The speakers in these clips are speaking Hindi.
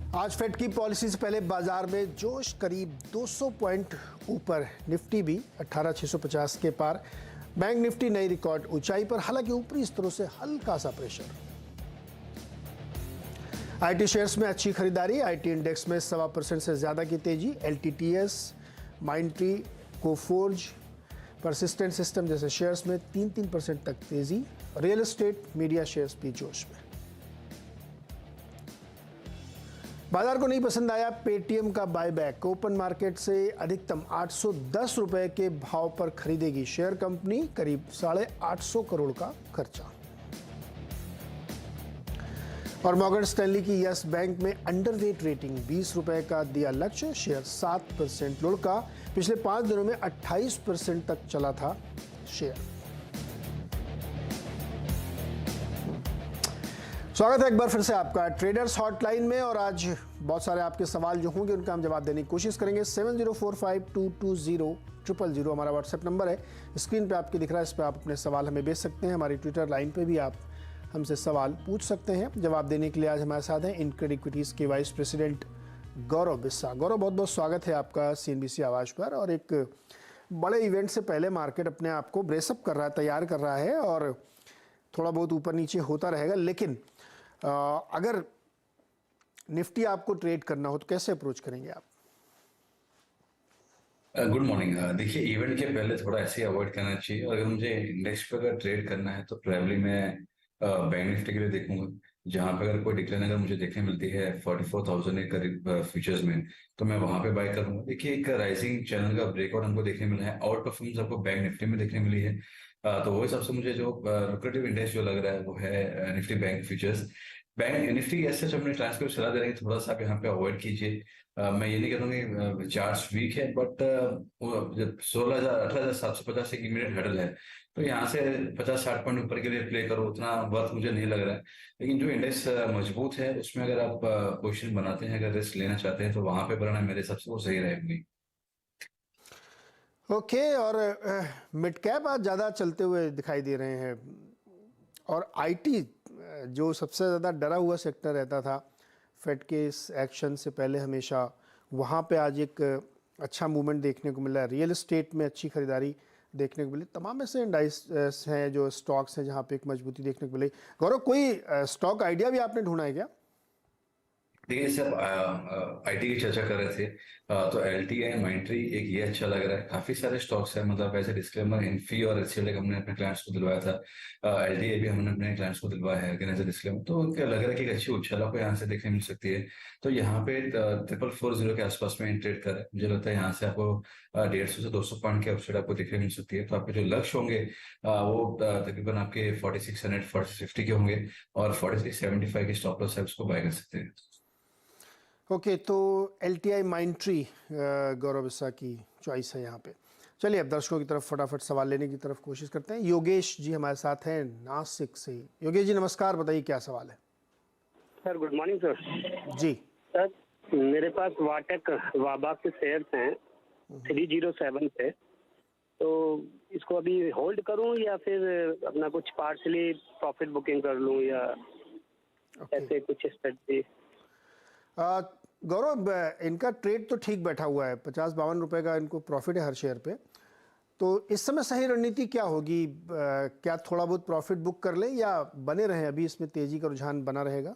आज फेड की पॉलिसी से पहले बाजार में जोश, करीब 200 पॉइंट ऊपर। निफ्टी भी 18,650 के पार। बैंक निफ्टी नई रिकॉर्ड ऊंचाई पर, हालांकि ऊपरी स्तरों से हल्का सा प्रेशर। आईटी शेयर्स में अच्छी खरीदारी। आईटी इंडेक्स में 1.25% से ज्यादा की तेजी। LTTS, Mindtree, Coforge, persistent system जैसे शेयर्स में 3-3% तक तेजी। रियल एस्टेट, मीडिया शेयर्स भी जोश में। बाजार को नहीं पसंद आया पेटीएम का बायबैक। ओपन मार्केट से अधिकतम 810 रुपए के भाव पर खरीदेगी शेयर कंपनी। करीब 850 करोड़ का खर्चा। और मॉर्गन स्टैनली की यस बैंक में अंडरवेट रेटिंग, 20 रुपए का दिया लक्ष्य। शेयर 7% लुढ़का। पिछले 5 दिनों में 28% तक चला था शेयर। स्वागत है एक बार फिर से आपका ट्रेडर्स हॉटलाइन में। और आज बहुत सारे आपके सवाल जो होंगे उनका हम जवाब देने की कोशिश करेंगे। 7045220000 हमारा व्हाट्सएप नंबर है, स्क्रीन पे आपके दिख रहा है। इस पर आप अपने सवाल हमें भेज सकते हैं। हमारी ट्विटर लाइन पे भी आप हमसे सवाल पूछ सकते हैं। जवाब देने के लिए आज हमारे साथ हैं इनक्रेड इक्विटीज के वाइस प्रेसिडेंट गौरव बिस्सा। गौरव, बहुत बहुत स्वागत है आपका सीएनबीसी आवाज पर। और एक बड़े इवेंट से पहले मार्केट अपने आप को ब्रेसअप कर रहा है, तैयार कर रहा है, और थोड़ा बहुत ऊपर नीचे होता रहेगा। लेकिन अगर निफ्टी आपको ट्रेड करना हो तो कैसे अप्रोच करेंगे आप? Good morning. देखिए, इवेंट के पहले थोड़ा ऐसे अवॉइड करना चाहिए। और अगर मुझे इंडेक्स पे अगर ट्रेड करना है तो प्रोबेबली मैं बैंक निफ्टी के लिए देखूंगा, जहां पे अगर कोई डिक्लाइन अगर मुझे देखने मिलती है 44,000 के करीब फ्यूचर्स में, तो मैं वहां पे बाय करूंगा। देखिए, एक राइजिंग चैनल का ब्रेकआउट हमको देखने मिला है। आउट परफॉर्मेंस आपको बैंक निफ्टी में देखने मिली है। तो वो हिसाब से मुझे जो लुक्रेटिव इंडेक्स जो लग रहा है वो है Nifty bank futures. Bank Nifty ऐसे अपने ट्रांसफर सलाह दे रहे हैं, थोड़ा सा आप यहाँ पे अवॉइड कीजिए। मैं ये नहीं कहता कि चार्ट्स वीक है, बट 18,750 एक इमीडिएट हडल है, तो यहाँ से 50-60 पॉइंट ऊपर के लिए प्ले करो, उतना वर्थ मुझे नहीं लग रहा है। लेकिन जो इंडेक्स मजबूत है उसमें अगर आप पोजीशन बनाते हैं, अगर रिस्क लेना चाहते हैं, तो वहां पे बनाना मेरे हिसाब से वो सही रहेगी। ओके। और मिड कैप आज ज़्यादा चलते हुए दिखाई दे रहे हैं। और आईटी जो सबसे ज़्यादा डरा हुआ सेक्टर रहता था फेड के इस एक्शन से पहले हमेशा, वहाँ पे आज एक अच्छा मूवमेंट देखने को मिला है। रियल एस्टेट में अच्छी खरीदारी देखने को मिली। तमाम ऐसे इंडाइस हैं जो स्टॉक्स हैं जहाँ पे एक मजबूती देखने को मिली। गौरव, कोई स्टॉक आइडिया भी आपने ढूंढा है क्या? देखिए सर, आईटी की चर्चा कर रहे थे, तो एलटीआई, माइंडट्री, एक ये अच्छा लग रहा है। काफी सारे स्टॉक्स हैं, मतलब ऐसे डिस्क्लेमर, इन्फी और एचसीएल हमने अपने क्लाइंट्स को दिलवाया था। एलटीआई भी हमने अपने क्लाइंट्स को दिलवाया है अगेन एज ए डिस्क्लेमर। तो क्या लग रहा है कि एक अच्छी उछाल आपको यहाँ से देखने मिल सकती है। तो यहाँ पे 4440 के आसपास में ट्रेड कर रहा है। मुझे लगता है यहाँ से आपको 150 से 200 पॉइंट की अपसाइड आपको देखने मिल सकती है। तो आपके जो लक्ष्य होंगे वो तकरीबन आपके 4600 4650 के होंगे, और 4675 की स्टॉप लॉस है, उसको बाय कर सकते हैं। ओके, तो एलटीआई माइंडट्री गौरव बिस्सा की चॉइस है यहाँ पे। चलिए अब दर्शकों की तरफ फटाफट सवाल लेने की तरफ कोशिश करते हैं। योगेश जी हमारे साथ हैं नासिक से। योगेश जी नमस्कार, बताइए क्या सवाल है? Sir good morning sir. जी सर, मेरे पास वाटेक वाबा के शेयर्स हैं 307 पे, तो इसको अभी होल्ड करूं या फिर अपना कुछ पार्शली प्रॉफिट बुकिंग कर लूं, या ऐसे कुछ स्ट्रेटजी? गौरव, इनका ट्रेड तो ठीक बैठा हुआ है, 50-52 रुपए का इनको प्रॉफिट है हर शेयर पे। तो इस समय सही रणनीति क्या होगी? क्या थोड़ा बहुत प्रॉफिट बुक कर लें या बने रहें, अभी इसमें तेजी का रुझान बना रहेगा?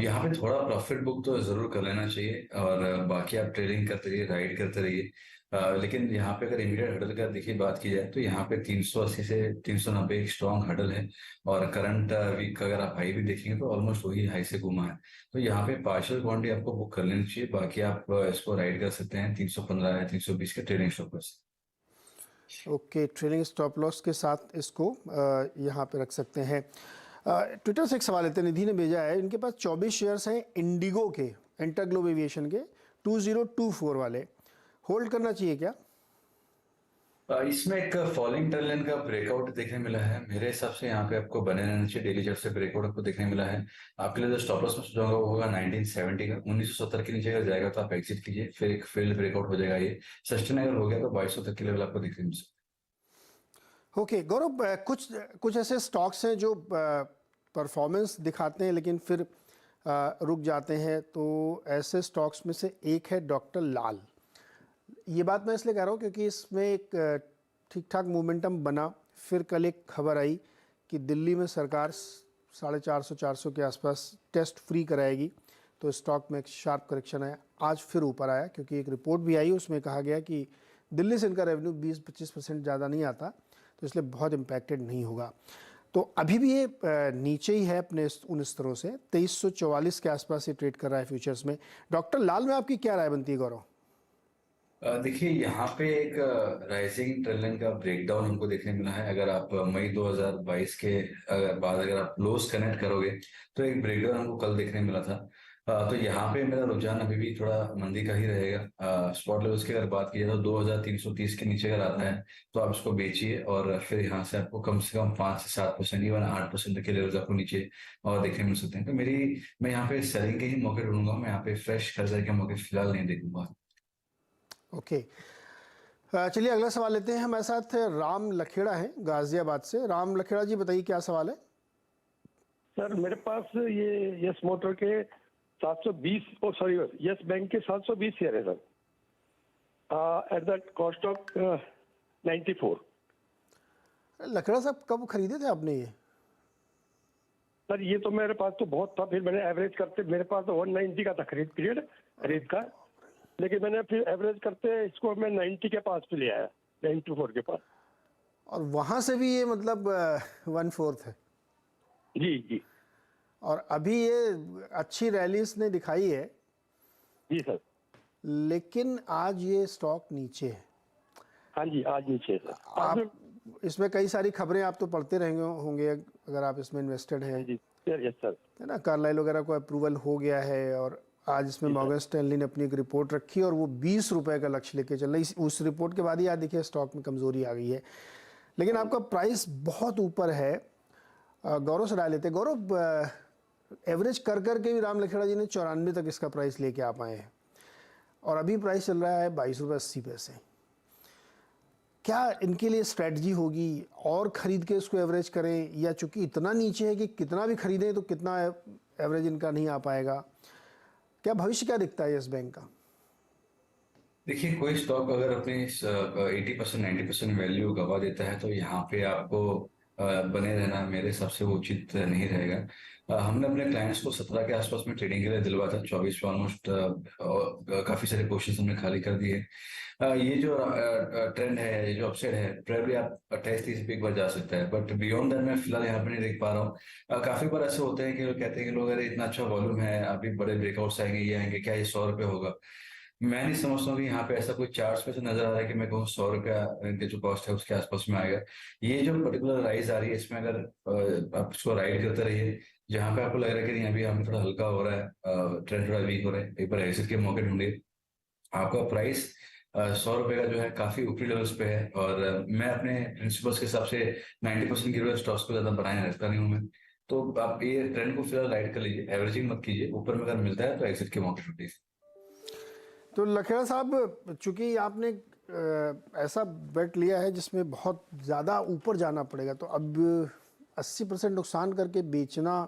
यहाँ पे थोड़ा प्रॉफिट बुक तो जरूर कर लेना चाहिए, और बाकी आप ट्रेडिंग करते रहिए, राइड करते रहिए। लेकिन यहाँ पे अगर इमीडिएट हडल का देखिए बात की जाए, तो यहाँ पे 380 से 390 एक स्ट्रॉन्ग हडल है। और करंट वीक का अगर आप हाई भी देखेंगे तो ऑलमोस्ट वही हाई से घुमा है। तो यहाँ पे पार्शियल क्वांटिटी आपको बुक कर लेनी चाहिए। बाकी आप इसको राइड कर सकते हैं 315 या 320 के trading stop loss. Okay, trailing stop loss के साथ इसको यहाँ पे रख सकते हैं। ट्विटर से एक सवाल लेते हैं, निधि ने भेजा है। इनके पास 24 शेयर्स हैं इंडिगो के, इंटरग्लोब एविएशन के 2024 वाले। होल्ड करना चाहिए क्या? इसमें एक फॉलिंग ट्रेंड लाइन का ब्रेकआउट देखने मिला है। मेरे हिसाब से यहाँ पे आपको बने रहना चाहिए। डेली चार्ट से ब्रेकआउट आपको देखने मिला है। आपके लिए जो स्टॉप लॉस में सुझाऊंगा वो होगा 1970 का। 1970 के नीचे अगर जाएगा तो आप एग्जिट कीजिए, फिर एक फेल्ड ब्रेकआउट हो जाएगा। ये सस्टेनेबल हो गया तो 2200 तक के लेवल आपको देखने मिल सकता है। ओके गौरव, कुछ कुछ ऐसे स्टॉक्स हैं जो परफॉर्मेंस दिखाते हैं लेकिन फिर रुक जाते हैं। तो ऐसे स्टॉक्स में से एक है डॉक्टर लाल। ये बात मैं इसलिए कह रहा हूँ क्योंकि इसमें एक ठीक ठाक मोमेंटम बना, फिर कल एक खबर आई कि दिल्ली में सरकार 450 के आसपास टेस्ट फ्री कराएगी, तो स्टॉक में एक शार्प करेक्शन आया। आज फिर ऊपर आया क्योंकि एक रिपोर्ट भी आई, उसमें कहा गया कि दिल्ली से इनका रेवेन्यू 20-25% ज़्यादा नहीं आता, तो इसलिए बहुत इम्पैक्टेड नहीं होगा। तो अभी भी ये नीचे ही है अपने उन स्तरों से। 2344 के आसपास ये ट्रेड कर रहा है फ्यूचर्स में। डॉक्टर लाल में आपकी क्या राय बनती है गौरव? देखिए यहाँ पे एक राइजिंग ट्रेंड लाइन का ब्रेकडाउन हमको देखने मिला है। अगर आप मई 2022 के बाद अगर आप क्लोज कनेक्ट करोगे तो एक ब्रेकडाउन हमको कल देखने मिला था। तो यहाँ पे मेरा रुझान अभी भी थोड़ा मंदी का ही रहेगा। स्पॉट लेवल्स की अगर बात की जाए तो 2330 के नीचे अगर आता है तो आप इसको बेचिए, और फिर यहाँ से आपको कम से कम 5 से 7%, इवन 8% तक के लेवल्स आपको नीचे और देखने मिल सकते हैं। तो मैं यहाँ पे सेलिंग के ही मौके ढूंढूंगा। मैं यहाँ पे फ्रेश खरीदारी के मौके फिलहाल नहीं देखूंगा। ओके, चलिए अगला सवाल लेते हैं। हमारे साथ राम लखेड़ा है गाजियाबाद से। राम लखेड़ा जी बताइए क्या सवाल है? सर मेरे पास ये यस मोटर के 720 सॉरी यस बैंक के 720 शेयर है sir, at the cost of 94। Lakhera साहब कब खरीदे थे आपने ये? सर ये तो मेरे पास तो बहुत था, फिर मैंने एवरेज करते मेरे पास तो 190 का था खरीद का, लेकिन मैंने फिर एवरेज करते इसको मैं 90 के पास पे ले आया, 94 के पास। और वहाँ से भी ये मतलब 1/4 है। जी जी और अभी ये अच्छी रैली इसने दिखाई है, जी सर। लेकिन आज ये स्टॉक नीचे है। हाँ जी आज नीचे है सर। आप इसमें कई सारी खबरें आप तो पढ़ते रहेंगे होंगे अगर आप इसमें इन्वेस्टेड हैं, जी सर, यस सर। है ना। कार्लाइल वगैरह को अप्रूवल हो गया है और आज इसमें मॉर्गन स्टैनली ने अपनी एक रिपोर्ट रखी और वो 20 रुपए का लक्ष्य लेके चल रही। उस रिपोर्ट के बाद ही आज देखिए स्टॉक में कमजोरी आ गई है, लेकिन आपका प्राइस बहुत ऊपर है। गौरव से राय लेते हैं। गौरव, एवरेज कर करके भी राम लखेड़ा जी ने 94 तक इसका प्राइस लेके आ पाए हैं और अभी प्राइस चल रहा है 22 रुपये 80 पैसे। क्या इनके लिए स्ट्रेटजी होगी और खरीद के इसको एवरेज करें, या चूंकि इतना नीचे है कि कितना भी खरीदें तो कितना एवरेज इनका नहीं आ पाएगा? क्या भविष्य क्या दिखता है यस बैंक का? देखिए कोई स्टॉक अगर अपने 80% 90% वैल्यू गवा देता है तो यहाँ पे आपको बने रहना मेरे हिसाब से वो उचित नहीं रहेगा। हमने अपने क्लाइंट्स को 17 के आसपास में ट्रेडिंग के लिए दिलवाया था। 24 पे ऑलमोस्ट काफी सारे पोर्शन हमने खाली कर दिए। ये जो ट्रेंड है, ये जो अपसाइड है, प्रोबेबली आप 28-30 पे एक बार जा सकता है, बट बियॉन्ड दैट मैं फिलहाल यहाँ पे नहीं देख पा रहा हूँ। काफी बार ऐसे होते हैं कि लोग कहते हैं कि लोग अरे इतना अच्छा वॉल्यूम है, अभी बड़े ब्रेकआउट्स आएंगे, ये आएंगे, क्या ये 100 रुपये होगा? मैं नहीं समझता हूँ कि यहाँ पे ऐसा कोई चार्ट्स पे से नजर आ रहा है कि मैं कहूँ 100 रुपया इनके जो कॉस्ट है उसके आसपास में आएगा। ये जो पर्टिकुलर राइज आ रही है इसमें अगर आप इसको राइड करते रहिए, जहाँ पे आपको लग रहा है कि नहीं अभी हमें थोड़ा हल्का हो रहा है, ट्रेंड थोड़ा वीक हो रहा है, एक बार एग्जिट के मौके ढूंढिए। आपका प्राइस 100 रुपये का जो है काफी ऊपरी लेवल्स पे है, और मैं अपने प्रिंसिपल्स के हिसाब से 90% गिरे हुए स्टॉक्स को ज्यादा बनाए रखता नहीं हूँ मैं। तो आप ये ट्रेंड को फिलहाल राइड कर लीजिए, एवरेजिंग मत कीजिए, ऊपर में अगर मिलता है तो एग्जिट के मौके ढूंढिए। तो लखेड़ा साहब, चूंकि आपने ऐसा बेट लिया है जिसमें बहुत ज़्यादा ऊपर जाना पड़ेगा, तो अब 80% नुकसान करके बेचना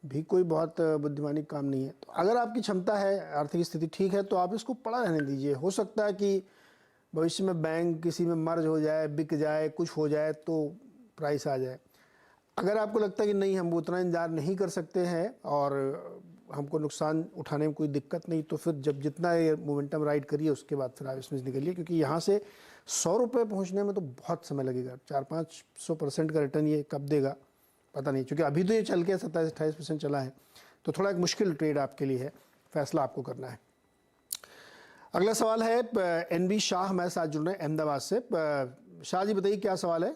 भी कोई बहुत बुद्धिमानी काम नहीं है। तो अगर आपकी क्षमता है, आर्थिक स्थिति ठीक है, तो आप इसको पड़ा रहने दीजिए। हो सकता है कि भविष्य में बैंक किसी में मर्ज हो जाए, बिक जाए, कुछ हो जाए तो प्राइस आ जाए। अगर आपको लगता है कि नहीं हम उतना इंतजार नहीं कर सकते हैं और हमको नुकसान उठाने में कोई दिक्कत नहीं, तो फिर जब जितना ये मोमेंटम राइड करिए उसके बाद फिर आप इसमें से निकलिए, क्योंकि यहाँ से 100 रुपये पहुँचने में तो बहुत समय लगेगा। 400-500% का रिटर्न ये कब देगा पता नहीं, क्योंकि अभी तो ये चल के 27-28% चला है, तो थोड़ा एक मुश्किल ट्रेड आपके लिए है, फैसला आपको करना है। अगला सवाल है NB शाह हमारे साथ जुड़ रहे हैं अहमदाबाद से। शाह जी बताइए क्या सवाल है?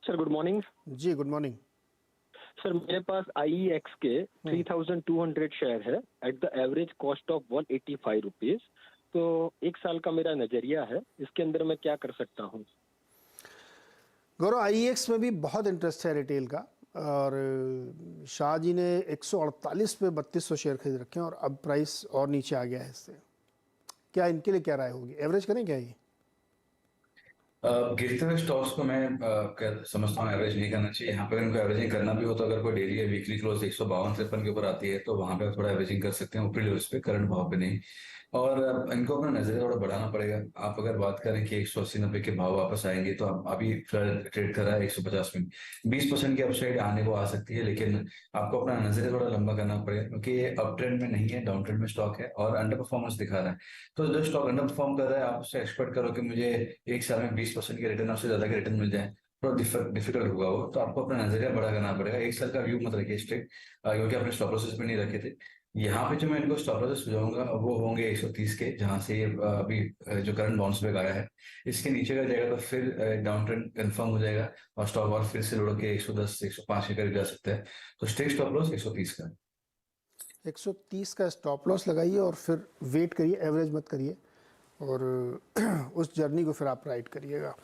Sir good morning. जी गुड मॉर्निंग। सर मेरे पास IEX के 3200 शेयर है at the average cost of 185 rupees. तो एक साल का मेरा नजरिया है, इसके अंदर मैं क्या कर सकता हूँ? गौरव, IEX में भी बहुत इंटरेस्ट है रिटेल का, और शाह जी ने 148 पे 3200 शेयर खरीद रखे हैं और अब प्राइस और नीचे आ गया है इससे। क्या इनके लिए क्या राय होगी, एवरेज करें क्या ये? गिरते हुए स्टॉक्स को मैं समझता हूँ एवरेज नहीं करना चाहिए। यहाँ पे अगर इनको एवरेजिंग करना भी हो तो अगर कोई डेली या वीकली क्लोज 152-53 के ऊपर आती है तो वहां पे आप थोड़ा एवरेजिंग कर सकते हैं, ऊपरी लेवल्स पे, करंट भाव पे नहीं। और इनको अपना नजरिया थोड़ा बढ़ाना पड़ेगा। आप अगर बात करें कि 180-90 के भाव वापस आएंगे तो आप अभी फिलहाल ट्रेड कर रहा है 150 में, 20% की अपसाइड आने को आ सकती है, लेकिन आपको अपना नजरिया थोड़ा लंबा करना पड़ेगा क्योंकि ये अप ट्रेंड में नहीं है, डाउन ट्रेंड में स्टॉक है और अंडर परफॉर्मेंस दिखा रहा है। तो जो स्टॉक अंडर परफॉर्म कर रहा है आप उससे एक्सपेक्ट करो कि मुझे एक साल में 20% के रिटर्न, उससे ज्यादा के रिटर्न मिल जाए, थोड़ा डिफिकल्ट होगा वो। तो आपको अपना नजरिया बड़ा करना पड़ेगा, एक साल का व्यू मत रखिए स्ट्रिक्ट, क्योंकि आपने स्टॉप लॉसेस पे नहीं रखे थे। यहाँ पे जो मैं इनको स्टॉप लॉसेस सुझाऊंगा वो होंगे 130 के, जहां से ये अभी जो करंट बाउंस बैक आया है इसके नीचे का जाएगा तो फिर डाउन ट्रेंड कंफर्म हो जाएगा और स्टॉक और फिर से लुढ़क के 110-105 के करीब जा सकता है। तो स्ट्रिक्ट स्टॉप लॉस 130 का। 130 का स्टॉप लॉस लगाइए और फिर वेट करिए, एवरेज मत करिए, और उस जर्नी को फिर आप राइड करिएगा।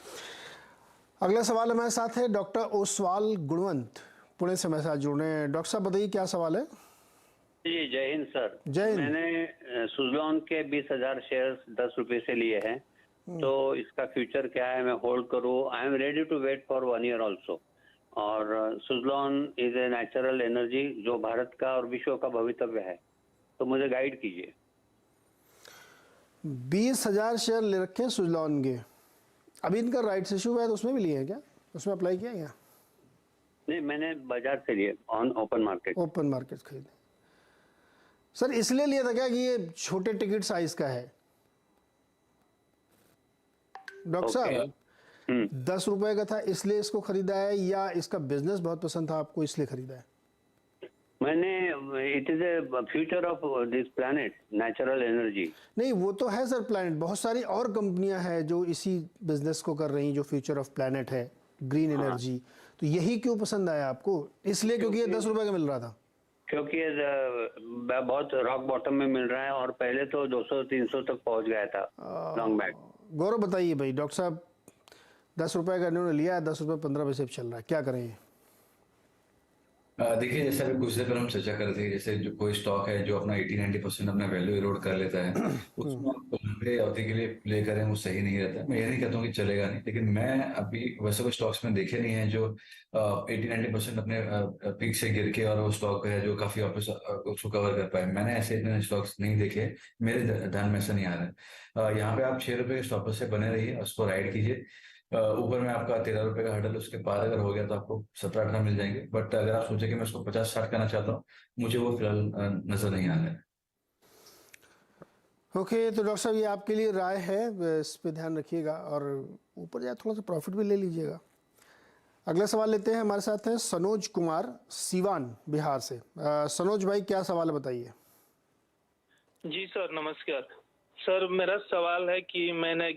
अगला सवाल हमारे साथ है डॉक्टर ओसवाल गुणवंत, पुणे से हमारे साथ जुड़ रहे हैं। डॉक्टर साहब बताइए क्या सवाल है। जी जय हिंद सर। जय हिंद। मैंने सुजलॉन के 20,000 शेयर 10 रुपए से लिए हैं, तो इसका फ्यूचर क्या है, मैं होल्ड करूं? I am ready to wait for 1 year also. और Suzlon is a natural energy जो भारत का और विश्व का भवितव्य है, तो मुझे गाइड कीजिए। 20,000 शेयर ले रखे हैं सुजलॉन के। अभी इनका राइट्स इशू है तो उसमें भी लिए हैं क्या, उसमें अप्लाई किया क्या? नहीं, मैंने बाजार से लिए, on open market. Open market खरीदे सर, इसलिए लिया था क्या कि ये छोटे टिकट साइज का है? डॉक्टर साहब 10 रुपए का था इसलिए इसको खरीदा है, या इसका बिजनेस बहुत पसंद था आपको इसलिए खरीदा है? मैंने, it is a future of this planet, natural energy. नहीं वो तो है सर, प्लैनेट, बहुत सारी और कंपनियां हैं जो इसी बिजनेस को कर रही हैं, जो फ्यूचर ऑफ प्लैनेट है, ग्रीन एनर्जी। तो यही क्यों पसंद आया आपको? इसलिए क्योंकि ये 10 रुपए का मिल रहा था? क्योंकि बहुत रॉक बॉटम में मिल रहा है और पहले तो 200-300 तक पहुंच गया था लॉन्ग बैक। गौरव बताइए भाई, डॉक्टर साहब 10 रुपए का इन्होंने लिया है, 10 रुपए 15 पैसे चल रहा है, क्या करें? देखिए, जैसे अभी कुछ देर पहले हम चर्चा कर रहे थे, जैसे जो कोई स्टॉक है जो अपना 80-90% अपना वैल्यू इरोड कर लेता है, उसमें आप लंबे अवधि के लिए प्ले करें वो सही नहीं रहता। मैं ये नहीं कहता हूँ कि चलेगा नहीं, लेकिन मैं अभी वैसे कोई स्टॉक्स में देखे नहीं है जो 80-90% अपने पीक से गिर के, और वो स्टॉक है जो काफी वापस उसको कवर कर पाए। मैंने ऐसे इतने स्टॉक्स नहीं देखे, मेरे ध्यान में ऐसा नहीं आ रहा है। यहाँ पे आप 6 रुपए के स्टॉप से बने रहिए, उसको राइड कीजिए। ऊपर में आपका 13 रुपए का हर्डल, उसके पार अगर हो गया तो आपको 17-18 मिल जाएंगे। बट अगर आप सोचे कि मैं उसको 50-60 करना चाहता हूँ, मुझे वो फिलहाल नजर नहीं आ रहा है। ओके, तो डॉक्टर साहब ये आपके लिए राय है, इस पे ध्यान रखिएगा और ऊपर जाए थोड़ा सा प्रॉफिट भी ले लीजिएगा। अगला सवाल लेते हैं, हमारे साथ हैं सनोज कुमार, सीवान बिहार से। सनोज भाई क्या सवाल है बताइए। जी सर नमस्कार। सर मेरा सवाल है कि मैंने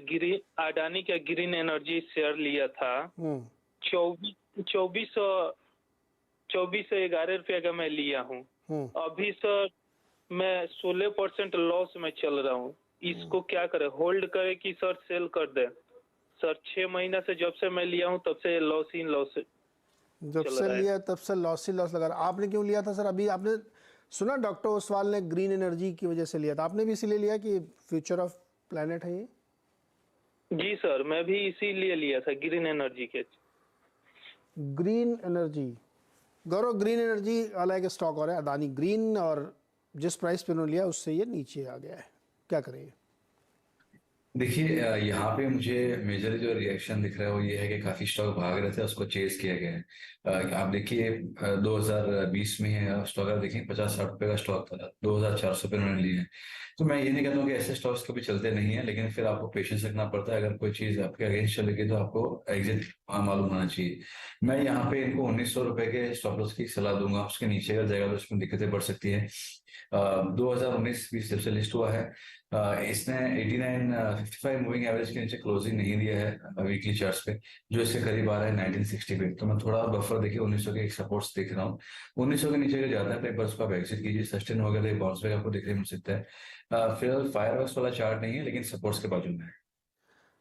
अडानी का ग्रीन एनर्जी शेयर लिया था 2411 रुपये का मैं लिया हूँ। अभी सर मैं 16% लॉस में चल रहा हूँ, इसको क्या करें, होल्ड करें कि सर सेल कर दें? सर 6 महीना से जब से मैं लिया हूँ तब से लॉस ही लॉस जब से लिया तब से लॉस ही लॉस लगा रहा। आपने क्यों लिया था सर? अभी आपने सुना डॉक्टर ओसवाल ने ग्रीन एनर्जी की वजह से लिया था, आपने भी इसीलिए लिया कि फ्यूचर ऑफ प्लैनेट है ये? जी सर मैं भी इसीलिए लिया था ग्रीन एनर्जी के। ग्रीन एनर्जी, गौरव ग्रीन एनर्जी वाला एक स्टॉक और है अदानी ग्रीन, और जिस प्राइस पे उन्होंने लिया उससे ये नीचे आ गया है, क्या करेंगे? देखिए, यहाँ पे मुझे मेजर जो रिएक्शन दिख रहा है वो ये है कि काफी स्टॉक भाग रहे थे, उसको चेज किया गया है। आप देखिए 2020 में स्टॉक आप देखिए 50-60 रुपए का स्टॉक था, 2,400 पे उन्होंने लिए हैं। तो मैं ये नहीं कहता हूँ कि ऐसे स्टॉक्स कभी चलते नहीं है, लेकिन फिर आपको पेशेंस रखना पड़ता है। अगर कोई चीज आपके अगेंस्ट चलेगी तो आपको एग्जिट मालूम होना चाहिए। मैं यहाँ पे इनको 1900 रुपए के स्टॉप लॉस की सलाह दूंगा, उसके नीचे अगर जाएगा तो उसमें दिक्कतें बढ़ सकती है। 2019-20 जब से लिस्ट हुआ है, इसने 89.55 मूविंग एवरेज के नीचे क्लोजिंग नहीं दिया है वीकली चार्ट्स पे, जो इसके करीब आ रहा है 1960 पे। तो मैं थोड़ा बफर देखिए 1900 के एक सपोर्ट्स देख रहा हूँ। 1900 के नीचे अगर जाता है तो एक बार उसको आप एग्जिट कीजिए, सस्टेन हो गया तो बाउंस बैक आपको देखने मिल सकता है। फिलहाल फायरवर्क्स वाला चार्ट नहीं है, लेकिन सपोर्ट्स के बाजू में है।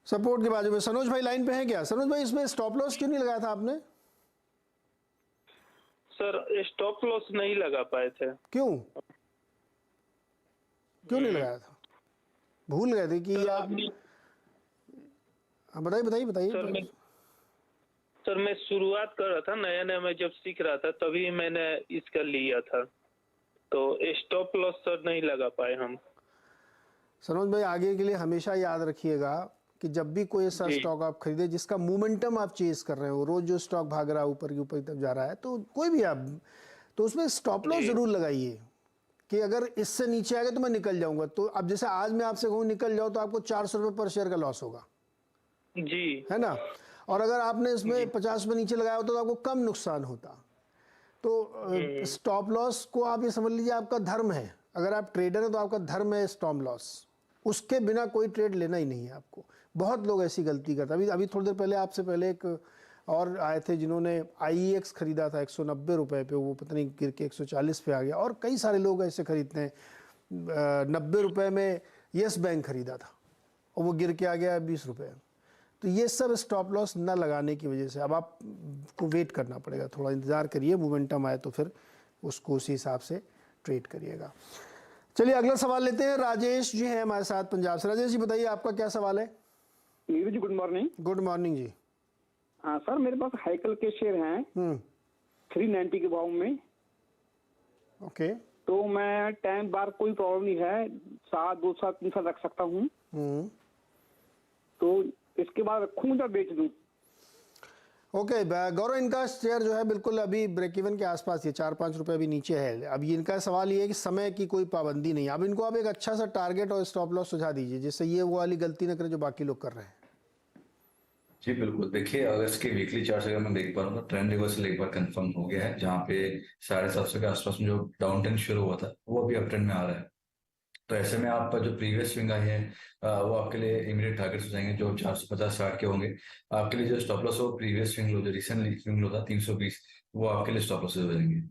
सपोर्ट के बाजू में। सनोज भाई लाइन पे है क्या? सनोज भाई इसमें स्टॉप लॉस क्यों नहीं लगाया था आपने? सर स्टॉप लॉस नहीं लगा पाए थे। क्यों नहीं लगाया था? भूल गए थे कि हाँ बताइए बताइए बताइए। सर मैं शुरुआत कर रहा था, नया नया मैं जब सीख रहा था तभी मैंने इसका लिया था, तो स्टॉप लॉस सर नहीं लगा पाए हम। सनोज भाई आगे के लिए हमेशा याद रखिएगा कि जब भी कोई ऐसा स्टॉक आप खरीदे जिसका मोमेंटम आप चेज कर रहे हो, रोज जो स्टॉक भाग रहा है ऊपर की ऊपर की तरफ जा रहा है, तो कोई भी आप, तो उसमें स्टॉप लॉस जरूर लगाइए कि अगर इससे नीचे आएगा तो मैं निकल जाऊंगा। तो अब जैसे आज मैं आपसे कहूँ निकल जाओ तो आपको 400 रुपये पर शेयर का लॉस होगा जी। है ना, और अगर आपने इसमें 50 रुपये नीचे लगाया होता तो आपको कम नुकसान होता। तो स्टॉप लॉस को आप ये समझ लीजिए आपका धर्म है। अगर आप ट्रेडर हैं तो आपका धर्म है स्टॉप लॉस, उसके बिना कोई ट्रेड लेना ही नहीं है आपको। बहुत लोग ऐसी गलती करते हैं। अभी थोड़ी देर पहले आपसे पहले एक और आए थे जिन्होंने IEX खरीदा था 190 रुपये पे, वो पता नहीं गिर के 140 पे आ गया। और कई सारे लोग ऐसे खरीदते हैं, 90 रुपये में येस बैंक खरीदा था और वो गिर के आ गया 20 रुपये। तो ये सब स्टॉप लॉस ना लगाने की वजह से अब आपको वेट करना पड़ेगा, थोड़ा इंतज़ार करिए, मोमेंटम आए तो फिर उसको उसी हिसाब से ट्रेड करिएगा। चलिए अगला सवाल लेते हैं। राजेश जी हैं हमारे साथ पंजाब से। राजेश जी बताइए आपका क्या सवाल है? नीरू जी गुड मॉर्निंग। गुड मॉर्निंग जी। हाँ सर, मेरे पास हाइकल के शेयर हैं 390 के भाव में। ओके। तो मैं टाइम बार कोई प्रॉब्लम नहीं है, 2 साल 3 साल रख सकता हूँ। तो इसके बाद रखूँ या बेच दूँ? ओके गौरव, इनका शेयर जो है बिल्कुल अभी ब्रेक इवन के आसपास, ये 4-5 रुपए अभी नीचे है। अब इनका सवाल ये है कि समय की कोई पाबंदी नहीं। अब इनको आप एक अच्छा सा टारगेट और स्टॉप लॉस सुझा दीजिए जिससे ये वो वाली गलती ना करें जो बाकी लोग कर रहे हैं। जी बिल्कुल, देखिए अगर इसके वीकली चार्ट अगर मैं देख पा रहा हूँ तो ट्रेंड रिवर्सल एक बार कंफर्म हो गया है, जहाँ पे 750 के आसपास में जो डाउन ट्रेंड शुरू हुआ था वो अभी अप ट्रेंड में आ रहा है। तो ऐसे में आपका जो प्रीवियस स्विंग आई है वो आपके लिए इमीडिएट टारगेट्स हो जाएंगे जो 450-60 के होंगे। आपके लिए जो स्टॉप लॉस हो प्रीवियस स्विंग लो, जो रिसेंटली स्विंग लो था 320, वो आपके लिए स्टॉप लॉस हो जाएंगे।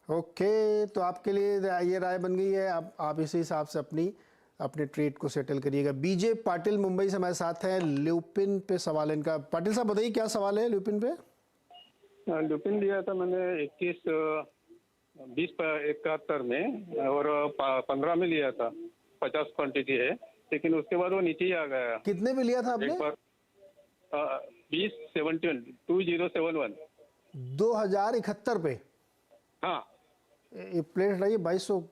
ओके, तो आपके लिए ये राय बन गई है। आप इसी हिसाब से अपने ट्रेड को सेटल करिएगा। बीजे पाटिल मुंबई से हमारे साथ हैं। ल्यूपिन पे सवाल है इनका। पाटिल साहब बताइए क्या सवाल है ल्यूपिन पे? लुपिन लिया था मैंने 21-20-71 में और 15 में लिया था, 50 क्वांटिटी है, लेकिन उसके बाद वो नीचे ही आ गया। कितने पे लिया था आपने? एक बार 2071 2071 पे। हाँ ये प्लेट रही 2200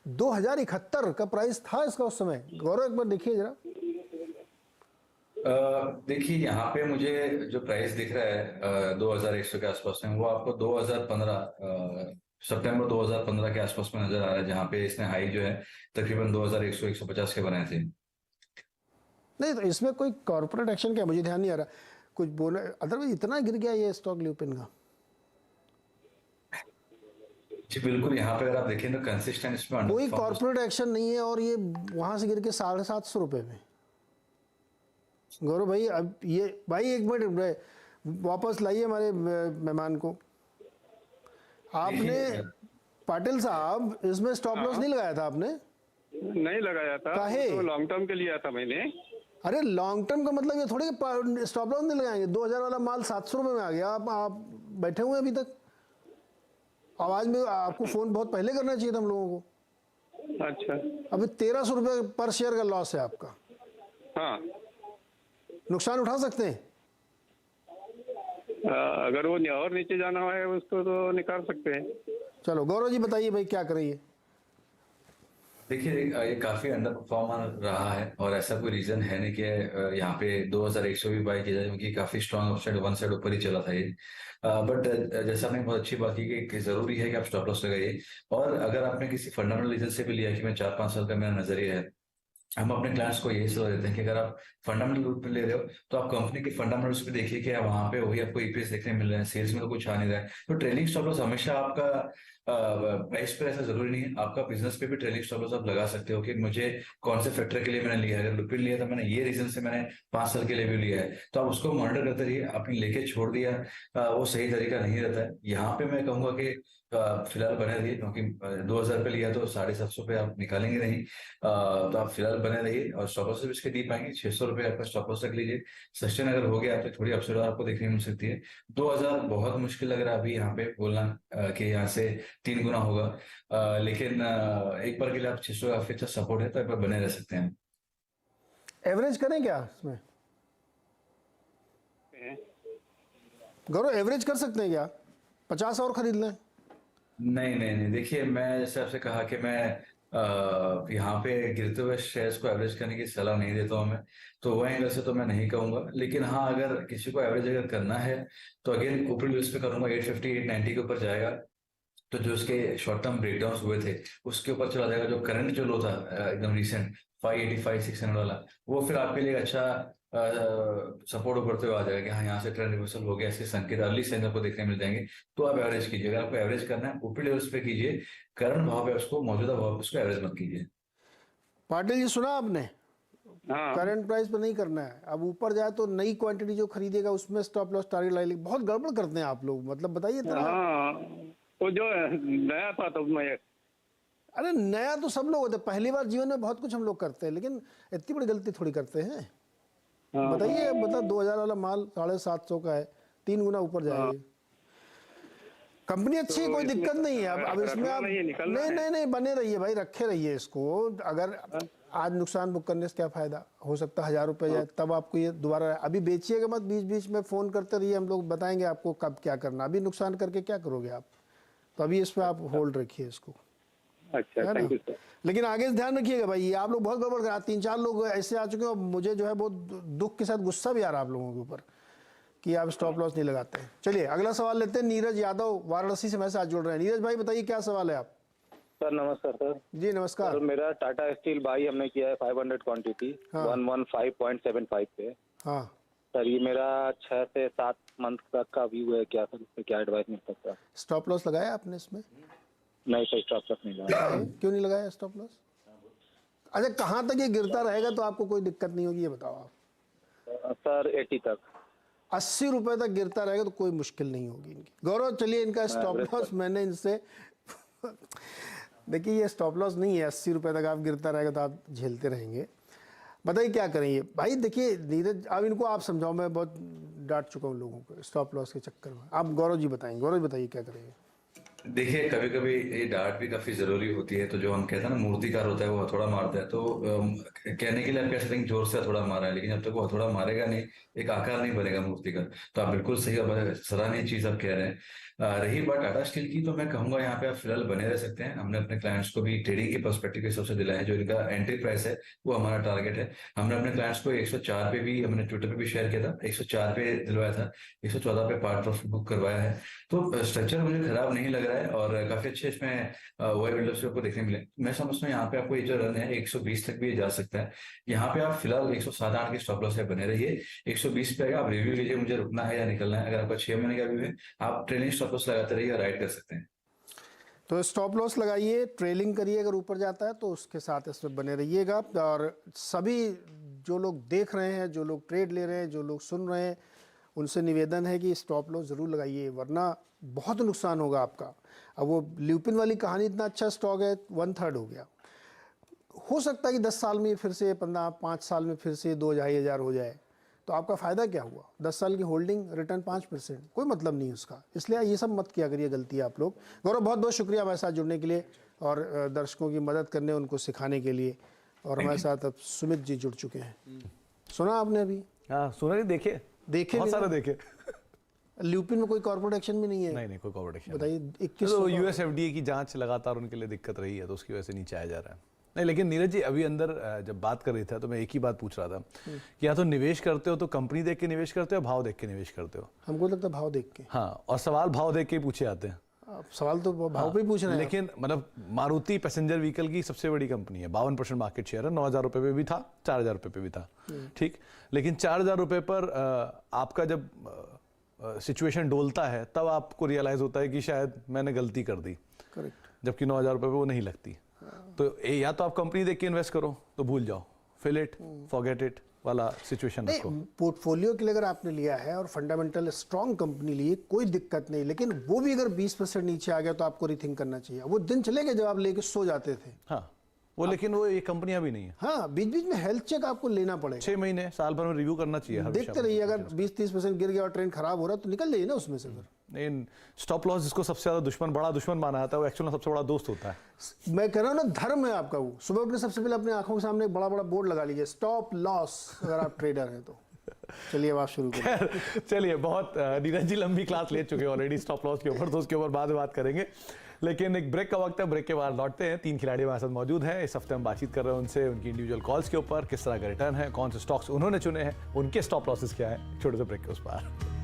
2071 का प्राइस था इसका उस समय। गौरव एक बार देखिए जरा। देखिए यहाँ पे मुझे जो प्राइस दिख रहा है 2100 के आसपास में, वो आपको 2015 सितंबर 2015 के आसपास में नजर आ रहा है, जहाँ पे इसने हाई जो है तकरीबन 2100-150 के बनाए थे। नहीं तो इसमें कोई कॉर्पोरेट एक्शन क्या, मुझे ध्यान नहीं आ रहा कुछ बोले, अदरवाइज इतना गिर गया ये स्टॉक ल्यूपिन का। जी बिल्कुल, यहाँ पे अगर आप देखें तो कंसिस्टेंट इसमें कोई कॉर्पोरेट एक्शन नहीं है और ये वहां से गिर के 750 रुपए में। गौरव भाई अब ये भाई एक मिनट वापस लाइए हमारे मेहमान को। आपने पाटिल साहब इसमें स्टॉप लॉस नहीं लगाया था आपने? नहीं लगाया था, काहे? तो लॉन्ग टर्म के लिया था मैंने। अरे लॉन्ग टर्म का मतलब ये थोड़ी स्टॉप लॉस नहीं लगाएंगे। 2000 वाला माल 700 रुपये में आ गया, आप बैठे हुए अभी तक। आवाज में आपको फोन बहुत पहले करना चाहिए था हम लोगों को। अच्छा, अभी 1300 रुपये पर शेयर का लॉस है आपका। हाँ नुकसान उठा सकते हैं। अगर वो और नीचे जाना है उसको तो निकाल सकते हैं। चलो गौरव जी बताइए भाई क्या करिए? देखिए ये काफी अंडर परफॉर्म रहा है और ऐसा कोई रीजन है नहीं कि यहाँ पे 2100 भी बाय किया जाए, क्योंकि काफी स्ट्रॉन्ग अपसाइड वन साइड ऊपर ही चला था ये। बट जैसा आपने बहुत अच्छी बात की कि जरूरी है कि आप स्टॉप लॉस लगाइए। और अगर आपने किसी फंडामेंटल रीजन से भी लिया कि मैं 4-5 साल का मेरा नजरिया है, हम अपने क्लाइंट्स को यही सलाह देते हैं कि अगर आप फंडामेंटल रूप में ले रहे हो तो आप कंपनी के फंडामेंटल्स भी देखिए कि वहां पे वही आपको ईपीएस देखने मिल रहे हैं, सेल्स में तो कुछ आ नहीं रहा है। तो ट्रेलिंग स्टॉप लॉस हमेशा आपका प्राइस पर ऐसा जरूरी नहीं है, आपका बिजनेस पे भी ट्रेलिंग स्टॉप लॉस आप लगा सकते हो कि मुझे कौन से फैक्टर के लिए मैंने लिया है। अगर लुपिन लिया था मैंने ये रीजन से मैंने 5 साल के लिए भी लिया है, तो आप उसको मॉनिटर करते रहिए। आपने लेके छोड़ दिया वो सही तरीका नहीं रहता है। यहाँ पे मैं कहूंगा कि फिलहाल बने रहिए, क्योंकि 2000 पे लिया तो 750 पे आप निकालेंगे नहीं। तो आप फिलहाल बने रहिए और स्टॉप लॉस भी इसके डी पाएंगे। 600 रुपये आपका स्टॉप लॉस रख लीजिए। सस्टेन अगर हो गया तो थोड़ी अपसाइड आपको देखने मिल सकती है। 2000 बहुत मुश्किल लग रहा है अभी यहाँ पे बोलना कि यहाँ से 3 गुना होगा, लेकिन एक बार के लिए आप 600 काफी अच्छा सपोर्ट है, तो एक बार बने रह सकते हैं। एवरेज करें क्या इसमें? पे है। गौरव एवरेज कर सकते हैं क्या? 50 और खरीद लें। नहीं नहीं नहीं, देखिए मैं जैसे आपसे कहा कि मैं यहाँ पे गिरते हुए शेयर्स को एवरेज करने की सलाह नहीं देता हूँ मैं, तो वह एंगल से तो मैं नहीं कहूंगा। लेकिन हाँ, अगर किसी को एवरेज अगर करना है तो अगेन ऊपरी लेवल्स पे करूंगा, 850 890 के ऊपर जाएगा तो जो उसके शॉर्ट टर्म ब्रेकडाउन हुए थे उसके ऊपर चला जाएगा। जो करंट जो लो था एकदम रिसेंट 585 600 वाला, वो फिर आपके लिए अच्छा सपोर्ट उभरते हुए आ जाएगा कि हाँ यहाँ से ट्रेंड रिवर्सल हो गया, ऐसे संकेत अर्ली साइन आपको देखने मिल जाएंगे। तो आप एवरेज कीजिए, अगर आपको एवरेज करना है ऊपरी लेवल्स पे कीजिए, करंट भाव पे उसको, मौजूदा भाव पे उसको एवरेज मत कीजिए। पाटिल जी सुना आपने? हाँ करंट प्राइस पर नहीं करना है। अब ऊपर जाए तो नई क्वांटिटी जो खरीदेगा उसमें स्टॉप लॉस टारगेट लाई। बहुत गड़बड़ करते हैं आप लोग, मतलब बताइए तरह। हाँ, वो जो नया था तो मैं अरे नया तो सब लोग होते हैं, पहली बार जीवन में बहुत कुछ हम लोग करते हैं, लेकिन इतनी बड़ी गलती थोड़ी करते हैं। बताइए, मतलब 2000 वाला माल 750 का है, 3 गुना ऊपर जाएगी। कंपनी अच्छी है, कोई दिक्कत नहीं है। अब इसमें आप नहीं बने रहिए भाई, रखे रहिए इसको। अगर आज नुकसान बुक करने से क्या फायदा, हो सकता है 1000 रुपये जाए, तब आपको ये दोबारा। अभी बेचिएगा मत, बीच बीच में फोन करते रहिए, हम लोग बताएंगे आपको कब क्या करना। अभी नुकसान करके क्या करोगे आप? तो अभी इस पर आप होल्ड रखिए इसको। अच्छा, थैंक यू सर। लेकिन आगे से ध्यान रखिएगा भाई, आप लोग बहुत गड़बड़ करा। 3-4 लोग ऐसे आ चुके हैं, मुझे जो है बहुत दुख के साथ गुस्सा भी आ रहा है आप लोगों के ऊपर कि आप स्टॉप लॉस नहीं लगाते हैं। चलिए अगला सवाल लेते हैं। नीरज यादव वाराणसी से मेरे साथ जुड़ रहे हैं। नीरज भाई बताइए क्या सवाल है आप? सर नमस्कार सर। जी नमस्कार। सर मेरा टाटा स्टील बाई हमने किया है 500 क्वांटिटी 115.75 पे। हाँ सर ये मेरा 6 से 7 मंथ तक का व्यू है, क्या सर इसमें क्या एडवाइस मिल सकता है? स्टॉप लॉस लगाया आपने इसमें? नहीं सर, स्टॉप लॉस नहीं लगाया। क्यों नहीं लगाया स्टॉप लॉस? अच्छा, कहाँ तक ये गिरता रहेगा तो आपको कोई दिक्कत नहीं होगी, ये बताओ आप। सर 80 तक। 80 रुपए तक गिरता रहेगा तो कोई मुश्किल नहीं होगी इनकी। गौरव चलिए, इनका स्टॉप लॉस मैंने इनसे देखिए ये स्टॉप लॉस नहीं है। 80 रुपए तक आप गिरता रहेगा तो आप झेलते रहेंगे। बताइए क्या करेंगे भाई? देखिए नीरज, अब इनको आप समझाओ, मैं बहुत डांट चुका हूँ लोगों को स्टॉप लॉस के चक्कर में। आप गौरव जी बताएंगे। गौरव जी बताइए क्या करेंगे? देखिए कभी कभी ये डांट भी काफी जरूरी होती है। तो जो हम कहते हैं ना, मूर्तिकार होता है वो हथौड़ा मारता है, तो कहने के लिए आप कह सकते हैं जोर से हथौड़ा मारा है, लेकिन जब तक वो हथौड़ा मारेगा नहीं, एक आकार नहीं बनेगा मूर्ति का। तो आप बिल्कुल सही और सराहनीय चीज आप कह रहे हैं। रही बात टाटा स्टील की, तो मैं कहूंगा यहाँ पे आप फिलहाल बने रह सकते हैं। हमने अपने क्लाइंट्स को भी ट्रेडिंग के पर्सपेक्टिव के हिसाब से दिलाया है। जो इनका एंट्री प्राइस है वो हमारा टारगेट है। हमने अपने क्लाइंट्स को 104 पे भी, हमने ट्विटर पे भी शेयर किया था, 104 पे दिलवाया था, 114 पे पार्ट प्रॉफिट बुक करवाया है। तो स्ट्रक्चर मुझे खराब नहीं लग रहा है और काफी अच्छे इसमें वही विंडोज आपको देखने मिले। मैं समझता हूँ यहाँ पे आपको ये जो रन है 120 तक भी ये जा सकता है। यहाँ पे आप फिलहाल 107-8 के स्टॉप लॉस से बने रहिए। 120 पे आप रिव्यू लीजिए, मुझे रुकना है या निकलना है। अगर आपका 6 महीने का व्यू है, आप ट्रेलिंग स्टॉप लॉस लगाते रहिए, राइड कर सकते हैं। तो स्टॉप लॉस लगाइए, ट्रेलिंग करिए, अगर ऊपर जाता है तो उसके साथ इसमें बने रहिएगा। और सभी जो लोग देख रहे हैं, जो लोग ट्रेड ले रहे हैं, जो लोग सुन रहे हैं, उनसे निवेदन है कि स्टॉप लॉस ज़रूर लगाइए, वरना बहुत नुकसान होगा आपका। अब वो ल्यूपिन वाली कहानी, इतना अच्छा स्टॉक है, 1/3 हो गया। हो सकता है कि 10 साल में फिर से 5 साल में फिर से 2-2.5 हो जाए, तो आपका फ़ायदा क्या हुआ? 10 साल की होल्डिंग, रिटर्न 5%, कोई मतलब नहीं उसका। इसलिए ये सब मत किया करिए गलती आप लोग। गौरव बहुत बहुत शुक्रिया हमारे साथ जुड़ने के लिए और दर्शकों की मदद करने, उनको सिखाने के लिए। और हमारे साथ अब सुमित जी जुड़ चुके हैं। सुना आपने अभी? हाँ सुना नहीं, देखे बहुत सारे देखे। ल्यूपिन में कोई कॉर्पोरेट एक्शन भी नहीं है? नहीं कोई कॉर्पोरेट एक्शन। बताइए 21 तो यूएस एफडीए की जांच लगातार उनके लिए दिक्कत रही है, तो उसकी वजह से नीचे आया जा रहा है। नहीं लेकिन नीरज जी अभी अंदर जब बात कर रही था तो मैं एक ही बात पूछ रहा था कि या तो निवेश करते हो तो कंपनी देख के निवेश करते हो, भाव देख के निवेश करते हो? हमको लगता है भाव देख के। हाँ, और सवाल भाव देख के पूछे जाते हैं। सवाल तो भाव पे ही पूछ रहे हैं। लेकिन मतलब मारुति पैसेंजर व्हीकल की सबसे बड़ी कंपनी है, 52% मार्केट शेयर है, 9,000 रुपये पे भी था, 4,000 रुपये पे भी था, ठीक। लेकिन 4,000 रुपये पर आपका जब सिचुएशन डोलता है तब आपको रियलाइज होता है कि शायद मैंने गलती कर दी, जबकि 9,000 रुपये पे वो नहीं लगती। तो या तो आप कंपनी देख के इन्वेस्ट करो तो भूल जाओ, फिल इट फॉरगेट इट वाला सिचुएशन रखो। पोर्टफोलियो के लिए अगर आपने लिया है और फंडामेंटल स्ट्रॉन्ग कंपनी ली, कोई दिक्कत नहीं। लेकिन वो भी अगर 20% नीचे आ गया तो आपको रिथिंक करना चाहिए। वो दिन चले गए जब आप लेके सो जाते थे। हाँ वो, लेकिन वो ये कंपनियां भी नहीं है। हाँ, बीच बीच में हेल्थ चेक आपको लेना पड़ेगा। 6 महीने साल भर में रिव्यू करना चाहिए। देखते रहिए, अगर 20-30% गिर गया और ट्रेंड खराब हो रहा है तो निकल जाइए ना उसमें से। फिर स्टॉप लॉस जिसको सबसे ज्यादा दुश्मन, बड़ा दुश्मन माना जाता है, वो एक्चुअली सबसे बड़ा दोस्त होता है। मैं कह रहा हूँ ना, धर्म है आपका वो। सुबह उठने सबसे पहले अपनी आंखों के सामने बड़ा बड़ा बोर्ड लगा लीजिए, स्टॉप लॉस, अगर आप ट्रेडर हैं तो। चलिए अब आप शुरू करें। चलिए, बहुत नीरज जी लंबी क्लास ले चुके हैं ऑलरेडी स्टॉप लॉस के ऊपर, तो उसके ऊपर बाद में बात करेंगे। लेकिन एक ब्रेक का वक्त है, ब्रेक के बाद लौटते हैं। 3 खिलाड़ी हमारे साथ मौजूद हैं। इस हफ्ते हम बातचीत कर रहे हैं उनसे, उनकी इंडिविजुअल कॉल्स के ऊपर, किस तरह का रिटर्न है, कौन से स्टॉक्स उन्होंने चुने हैं, उनके स्टॉप लॉसेस क्या है। छोटे से ब्रेक के उस पार।